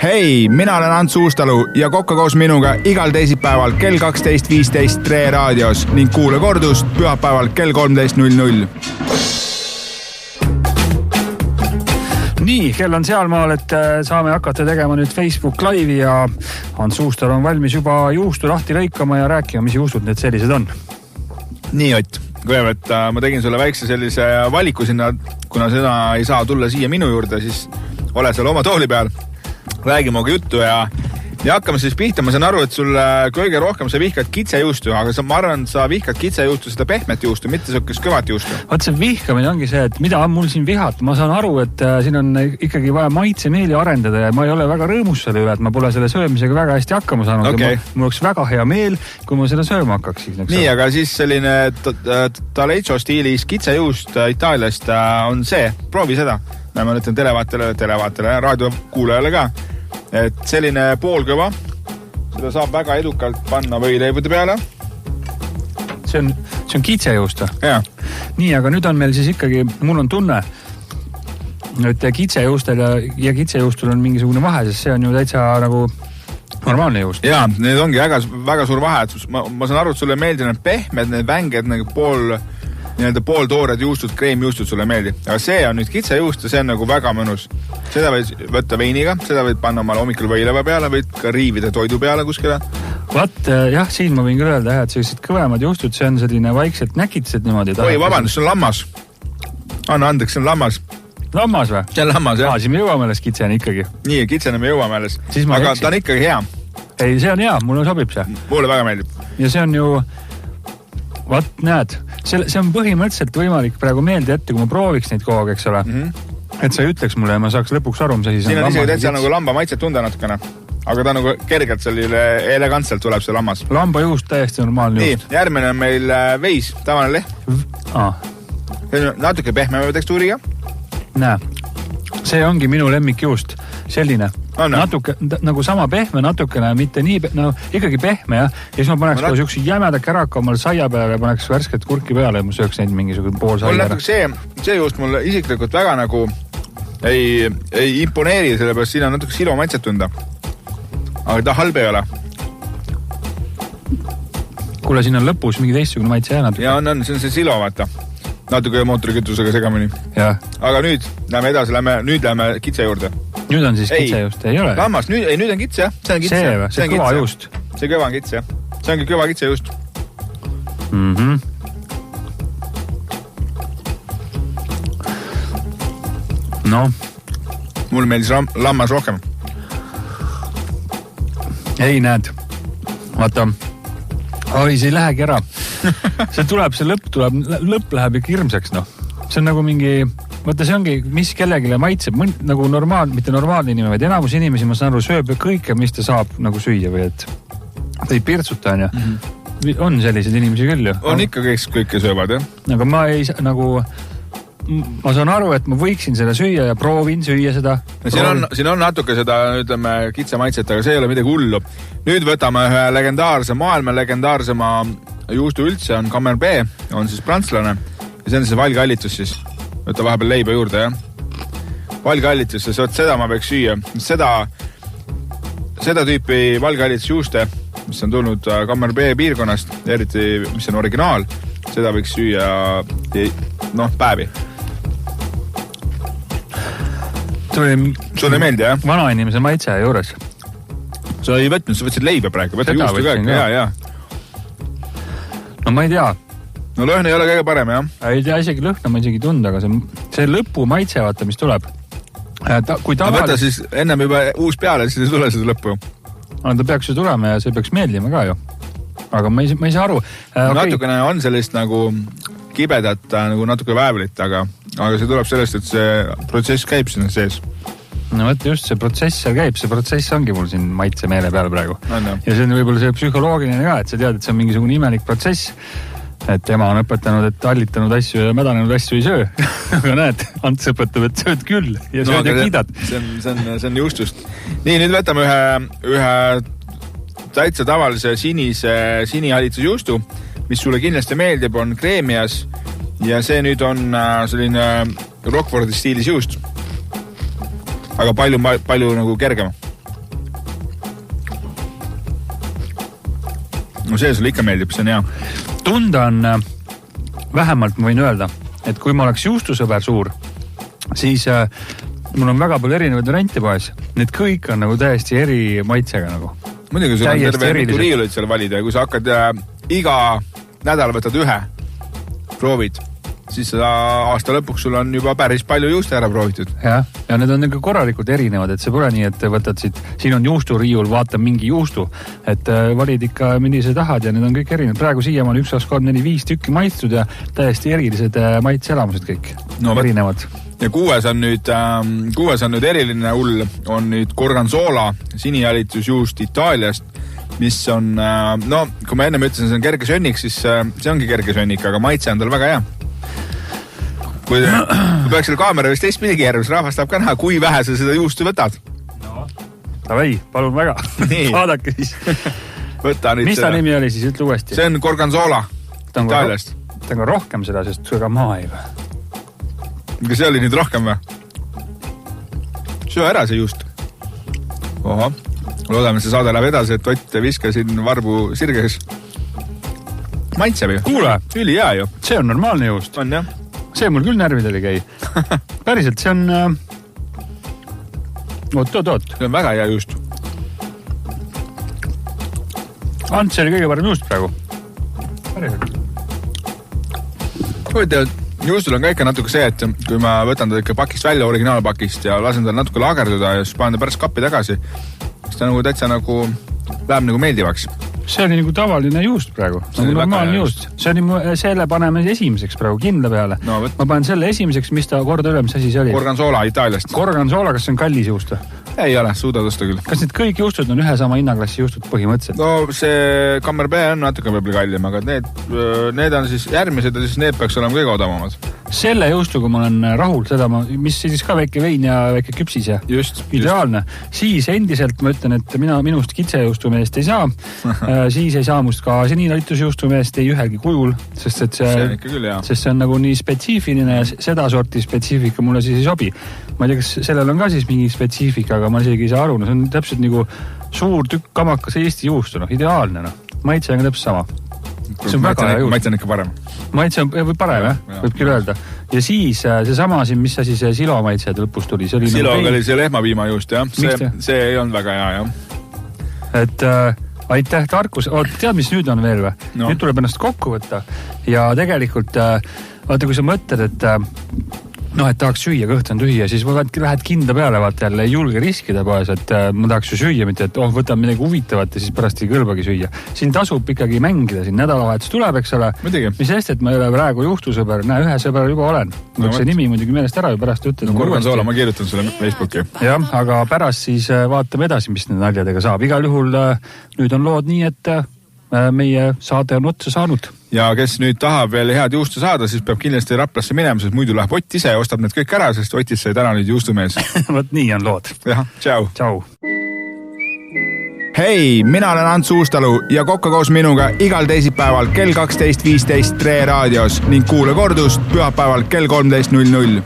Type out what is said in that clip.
Hei, mina olen Ants Uustalu ja kokka koos minuga igal teisipäeval kell 12.15 Tre raadios ning kuule kordust pühapäeval kell 13.00. Nii, kell on sealmaal, et saame hakata tegema nüüd Facebook Live'i ja Ants Uustalu on valmis juba juustu lahti lõikama ja rääkima, mis juustud need sellised on. Nii, Ott, kõigepealt ma tegin sulle väikse sellise valiku sinna, kuna seda ei saa tulla siia minu juurde, siis ole seal oma tooli peal. Räägime aga juttu ja hakkame siis pihta. Ma saan aru, et sulle kõige rohkem sa vihkad kitsejuustu, aga ma arvan, et sa vihkad kitsejuustu seda pehmet juustu, mitte sellist kõvat juustu. Vaat see vihkamine ongi see, et mida on mul siin vihata. Ma saan aru, et siin on ikkagi vaja maitsemeeli arendada ja ma ei ole väga rõõmus selle üle, et ma pole selle söömisega väga hästi hakkama saanud. Okay. Mul oleks väga hea meel, kui ma seda sööma hakkaks. Nii, aga siis selline Taleggio stiilis kitsejuust Itaaliast on see. Proovi seda. Ma ütlen televaatele, raadiokuulajale ka. Et selline poolkõva, seda saab väga edukalt panna võileibude peale. See on kitsejuust. Ja. Nii, aga nüüd on meil siis ikkagi, mul on tunne, et kitsejuustel ja kitsejuustul on mingisugune vahe, sest see on ju täitsa nagu normaalne juust. Jaa, need ongi väga suur vahe. Ma saan aru, et sulle meeldib need pehmed, need vänged, nagu pooltoored juustud, kreemjuustud sulle meeldib. Aga see on nüüd kitsejuust ja see on nagu väga mõnus. Seda võid võtta veiniga, seda võid panna omale hommikul võileva peale, võid ka riivida toidu peale kuskile. Vaat, jah, siin ma võin küll öelda, et sellised kõvemad juustud, see on selline vaikselt näkitised niimoodi. Oi, vabandust, see on lammas. Anna andeks, see on lammas. Lammas või? See on lammas, jah. Siis me jõuame alles kitseni ikkagi. Nii, kitseni me jõuame alles. Aga ta on ikkagi hea. Ei, see on hea, mulle sobib see. Mulle väga meeldib. Ja see on ju, vaat näed, see on põhimõtteliselt võimalik praegu meelde ette, kui ma prooviks neid kogu aeg, eks ole. Et sa ütleks mulle ja ma saaks lõpuks aru, mis asi siin on isegi täitsa nagu lamba maitset tunda natukene. Aga ta nagu kergelt sellile elegantselt tuleb see lammas. Lamba juust täiesti normaalne juust. Nii, järgmine on meil veis, tavaline leht. See on natuke pehme tekstuuriga. Näe, see ongi minu lemmikjuust. Selline. Natuke, nagu sama pehme natukene, mitte nii, ikkagi pehme ja siis ma paneks koos üks jämeda käraka omal saia peale ja paneks värsket kurki peale ja ma sööks neid mingisugune pool saia ära. See juust mulle isiklikult väga nagu ei imponeeri, sellepärast siin on natuke silo maitset tunda. Aga ta halb ei ole. Kuule, siin on lõpus mingi teistsugune maitse ja natuke. Ja on, see on see silo, vaata. Natuke mootorikütusega segamini. Ja. Aga nüüd läheme edasi, nüüd läheme kitse juurde. Nüüd on siis kitse juust, ei ole? Lammas, nüüd on kitse, jah. See on kitse. See kõva juust. See kõva on kitse, jah. See ongi kõva kitse juust. No. Mul meeldis lammas rohkem. Ei, näed. Vaata. Oi, see ei lähegi ära. Lõpp läheb ikka hirmsaks, noh. See on nagu mingi... Vaata, see ongi, mis kellegile maitseb, nagu mitte normaalne inimene, vaid enamus inimesi, ma saan aru, sööb kõike, mis ta saab nagu süüa või et ta ei pirtsuta, on ju. On sellised inimesi küll ju. On ikka kõike söövad, jah. Aga ma ei nagu... Ma saan aru, et ma võiksin seda süüa ja proovin süüa seda. Siin on natuke seda, ütleme, kitse maitset, aga see ei ole midagi hullu. Nüüd võtame ühe maailma legendaarsema juustu üldse, on Camembert, on siis prantslane ja see on siis valgallitus siis. Võtta vahepeal leiba juurde, jah. Valgallitus, seda ma peaks süüa. Seda tüüpi valgallitus juuste, mis on tulnud Camembert piirkonnast, eriti mis on originaal, seda võiks süüa päevi. Sulle meeldi, jah? Vana inimese maitse juures. Sa ei võtnud, sa võtsid leiba praegu, võtta juustu ka. Ja. No ma ei tea. No lõhn ei ole kõige parem, jah? Ei tea, isegi lõhna ma isegi tunda, aga see lõpu maitse, vaata, mis tuleb. Võta siis ennem juba uus peale, siis ei tule seda lõppu. Ta peaks ju tulema ja see peaks meeldima ka ju. Aga ma ei saa aru. Natukene on sellist nagu kibedat, nagu natuke väävlit, aga see tuleb sellest, et see protsess käib sinna sees. No võtta just, see protsess seal käib, see protsess ongi mul siin maitse meele peal praegu. Ja see on võib-olla see psühholoogiline ka, et sa tead, et see on mingisugune imelik protsess. Et ema on õpetanud, et allitanud asju ja mädanenud asju ei söö. Aga näed, Ants õpetab, et sööd küll ja sööd ja kiidad. See on juustust. Nii, nüüd võtame ühe täitsa tavalise sinihalitusjuustu, mis sulle kindlasti meeldib, on kreemias ja see nüüd on selline Rockfordi stiilis juust. aga palju nagu kergem. No see sulle ikka meeldib, see on hea. Tunda on, vähemalt ma võin öelda, et kui ma oleks juustusõber suur, siis mul on väga palju erinevaid variante poes. Need kõik on nagu täiesti eri maitsega nagu. Muidugi sul on terve mitu riiulit seal valida ja kui sa hakkad iga nädal võtad ühe, proovid, siis aasta lõpuks sul on juba päris palju juuste ära proovitud. Ja need on nagu korralikult erinevad, et see pole nii, et võtad siit, siin on juusturiiul, vaata mingi juustu, et valid ikka millise tahad ja need on kõik erinevad. Praegu siiamaani 1, 2, 3, 4, 5 tükki maitstud ja täiesti erilised maitseelamused kõik, erinevad. Ja kuues on nüüd eriline hull, on nüüd Gorgonzola sinijalitusjuust Itaaliast, mis on, no kui ma enne ütlesin, see on kerge sönnik, siis see ongi kerge sönnik, aga maitse on tal väga hea. Kui peaks selle kaamera vist teistpidi keerama, siis rahvas tahab ka näha, kui vähe sa seda juustu võtad. No, tavai, palun väga. Vaadake siis. Mis ta nimi oli siis, ütle uuesti? See on Gorgonzola Itaaliast. Ta on ka rohkem seda, sest süga maa ei või. Kas see oli nüüd rohkem või? Söö ära see juust. Oha. Loodame, see saade läheb edasi, et Ott viska siin varbu sirges. Maitseb ju. Kuule. Üli hea ju. See on normaalne juust. On jah. See mul küll närvidel ei käi. Päriselt, see on... Oot. See on väga hea juust. Ants oli kõige parem juust praegu. Päriselt. Huvitav, juustul on ka ikka natuke see, et kui ma võtan ta ikka pakist välja, originaalpakist ja lasen tal natuke lagerduda ja siis panen ta pärast kappi tagasi, siis ta nagu täitsa nagu läheb nagu meeldivaks. See oli nagu tavaline juust praegu. Nagu normaalne juust. Selle paneme esimeseks praegu kindla peale. No, ma panen selle esimeseks, mis ta korda üle, mis asi see oli? Gorgonzola Itaaliast. Gorgonzola, kas see on kallis juust? Ei ole, suudad osta küll. Kas need kõik juustud on ühe sama hinnaklassi juustud põhimõtteliselt? No see Camembert on natuke võib-olla kallim, aga need on siis järgmised ja siis need peaks olema kõige odavamad. Selle juustuga ma olen rahul, seda mis siis ka väike vein ja väike küpsis ja just, ideaalne. Siis endiselt ma ütlen, et minust kitsejuustumeest ei saa. Siis ei saa must ka seninalitusjuustumeest ei ühelgi kujul, sest see on nagu nii spetsiifiline ja seda sorti spetsiifika mulle siis ei sobi. Ma ei tea, kas sellel on ka siis mingi spetsiifika, aga ma isegi ei saa aru. No, see on täpselt nagu suur tükk kamakas Eesti juustu, ideaalne. Maitse on ka täpselt sama. See on väga hea juust. Maitse on ikka parem. Maitse on või parem, võib küll öelda. Ja siis see sama siin, mis asi see silo maitse lõpus tuli. Siloga oli see lehmapiimajuust, jah. See ei olnud väga hea, jah. Et aitäh, tarkus. Tead, mis nüüd on veel või? No. Nüüd tuleb ennast kokku võtta. Ja tegelikult, vaata, kui sa mõtled, et tahaks süüa, kõht on tühi ja siis lähed kinda peale, vaata jälle ei julge riskida poes, et ma tahaks ju süüa, mitte et võtan midagi huvitavat ja siis pärast ei kõlbagi süüa. Siin tasub ikkagi mängida, siin nädalavahetus tuleb, eks ole. Mis sest, et ma ei ole praegu juhtusõber, ühe sõber juba olen. See nimi muidugi meelest ära ja pärast ütlen. Gorgonzola, ma kirjutan sulle Facebooki. Jah, aga pärast siis vaatame edasi, mis need naljadega saab. Igal juhul nüüd on lood nii, et meie saade on otsa saanud. Ja kes nüüd tahab veel head juustu saada, siis peab kindlasti Raplasse minema, sest muidu läheb Ott ise ja ostab need kõik ära, sest Otis sai täna nüüd juustumees. Võt nii on lood. Jah, tšau. Tšau. Hei, mina olen Ants Uustalu ja kokka koos minuga igal teisipäeval kell 12.15 Tre raadios ning kuule kordust pühapäeval kell 13.00.